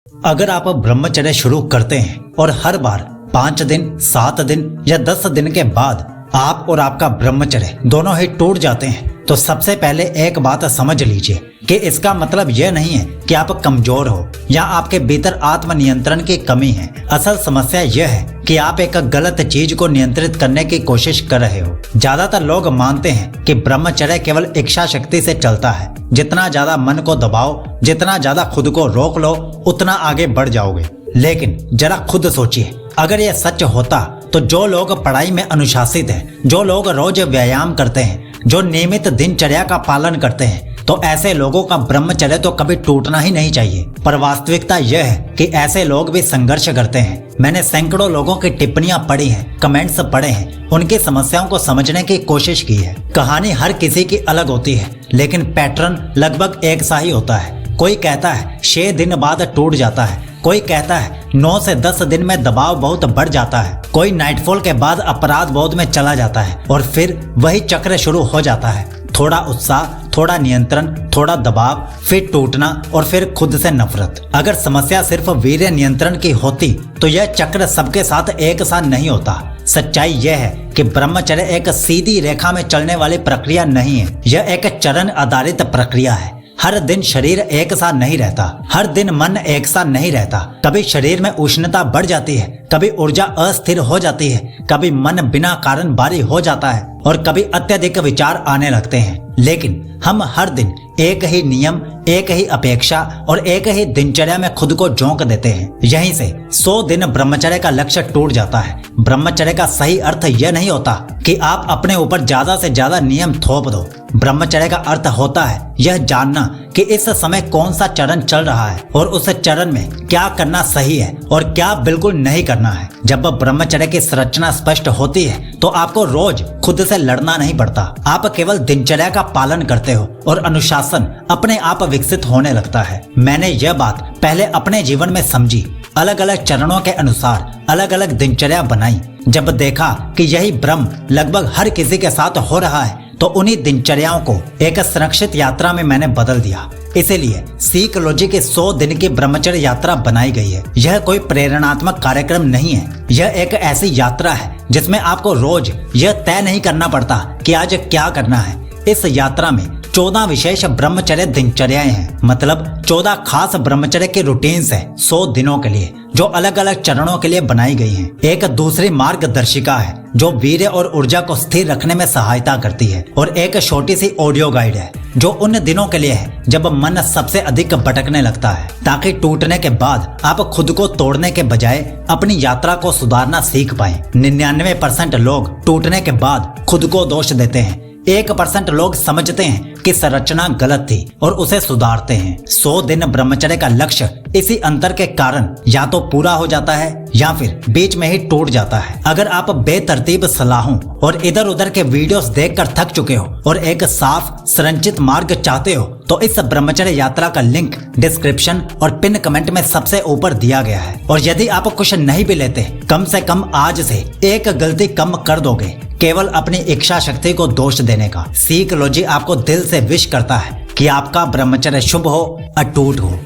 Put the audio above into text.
अगर आप ब्रह्मचर्य शुरू करते हैं और हर बार 5 दिन, 7 दिन या 10 दिन के बाद आप और आपका ब्रह्मचर्य दोनों ही टूट जाते हैं, तो सबसे पहले एक बात समझ लीजिए कि इसका मतलब यह नहीं है कि आप कमजोर हो या आपके भीतर आत्मनियंत्रण की कमी है। असल समस्या यह है कि आप एक गलत चीज को नियंत्रित करने की कोशिश कर रहे हो। ज्यादातर लोग मानते हैं कि ब्रह्मचर्य केवल इच्छा शक्ति से चलता है। जितना ज्यादा मन को दबाओ, जितना ज्यादा खुद को रोक लो, उतना आगे बढ़ जाओगे। लेकिन जरा खुद सोचिए, अगर यह सच होता तो जो लोग पढ़ाई में अनुशासित हैं, जो लोग रोज व्यायाम करते हैं, जो नियमित दिनचर्या का पालन करते हैं, तो ऐसे लोगों का ब्रह्मचर्य तो कभी टूटना ही नहीं चाहिए। पर वास्तविकता यह है कि ऐसे लोग भी संघर्ष करते हैं। मैंने सैकड़ों लोगों की टिप्पणियां पढ़ी हैं, कमेंट्स पढ़े हैं, उनकी समस्याओं को समझने की कोशिश की है। कहानी हर किसी की अलग होती है, लेकिन पैटर्न लगभग एक सा ही होता है। कोई कहता है 6 दिन बाद टूट जाता है, कोई कहता है 9 से 10 दिन में दबाव बहुत बढ़ जाता है, कोई नाइटफॉल के बाद अपराध बोध में चला जाता है और फिर वही चक्र शुरू हो जाता है। थोड़ा उत्साह, थोड़ा नियंत्रण, थोड़ा दबाव, फिर टूटना और फिर खुद से नफरत। अगर समस्या सिर्फ वीर्य नियंत्रण की होती तो यह चक्र सबके साथ एक साथ नहीं होता। सच्चाई यह है कि ब्रह्मचर्य एक सीधी रेखा में चलने वाली प्रक्रिया नहीं है, यह एक चरण आधारित प्रक्रिया है। हर दिन शरीर एक सा नहीं रहता, हर दिन मन एक सा नहीं रहता। कभी शरीर में उष्णता बढ़ जाती है, कभी ऊर्जा अस्थिर हो जाती है, कभी मन बिना कारण भारी हो जाता है और कभी अत्यधिक विचार आने लगते हैं। लेकिन हम हर दिन एक ही नियम, एक ही अपेक्षा और एक ही दिनचर्या में खुद को झोंक देते हैं। यहीं से 100 दिन ब्रह्मचर्य का लक्ष्य टूट जाता है। ब्रह्मचर्य का सही अर्थ यह नहीं होता कि आप अपने ऊपर ज्यादा से ज्यादा नियम थोप दो। ब्रह्मचर्य का अर्थ होता है यह जानना कि इस समय कौन सा चरण चल रहा है और उस चरण में क्या करना सही है और क्या बिल्कुल नहीं करना है। जब ब्रह्मचर्य की संरचना स्पष्ट होती है तो आपको रोज खुद से लड़ना नहीं पड़ता। आप केवल दिनचर्या का पालन करते हो और अनुशासन अपने आप विकसित होने लगता है। मैंने यह बात पहले अपने जीवन में समझी, अलग अलग चरणों के अनुसार अलग अलग दिनचर्या बनाई। जब देखा कि यही भ्रम लगभग हर किसी के साथ हो रहा है तो उन्हीं दिनचर्याओं को एक संरक्षित यात्रा में मैंने बदल दिया। इसीलिए सीकलॉजी की 100 दिन की ब्रह्मचर्य यात्रा बनाई गई है। यह कोई प्रेरणात्मक कार्यक्रम नहीं है, यह एक ऐसी यात्रा है जिसमें आपको रोज यह तय नहीं करना पड़ता कि आज क्या करना है। इस यात्रा में 14 विशेष ब्रह्मचर्य दिनचर्याएं हैं, मतलब 14 खास ब्रह्मचर्य के रूटीन्स हैं 100 दिनों के लिए, जो अलग अलग चरणों के लिए बनाई गई हैं। एक दूसरी मार्गदर्शिका है जो वीर्य और ऊर्जा को स्थिर रखने में सहायता करती है और एक छोटी सी ऑडियो गाइड है जो उन दिनों के लिए है जब मन सबसे अधिक भटकने लगता है, ताकि टूटने के बाद आप खुद को तोड़ने के बजाय अपनी यात्रा को सुधारना सीख पाएं। 99% लोग टूटने के बाद खुद को दोष देते हैं। 1% लोग समझते हैं कि संरचना गलत थी और उसे सुधारते हैं। 100 दिन ब्रह्मचर्य का लक्ष्य इसी अंतर के कारण या तो पूरा हो जाता है या फिर बीच में ही टूट जाता है। अगर आप बेतरतीब सलाहों और इधर उधर के वीडियोस देखकर थक चुके हो और एक साफ संरचित मार्ग चाहते हो तो इस ब्रह्मचर्य यात्रा का लिंक डिस्क्रिप्शन और पिन कमेंट में सबसे ऊपर दिया गया है। और यदि आप कुछ नहीं भी लेते, कम से कम आज से एक गलती कम कर दोगे, केवल अपनी इच्छा शक्ति को दोष देने का। सीकलॉजी आपको दिल से विश करता है कि आपका ब्रह्मचर्य शुभ हो, अटूट हो।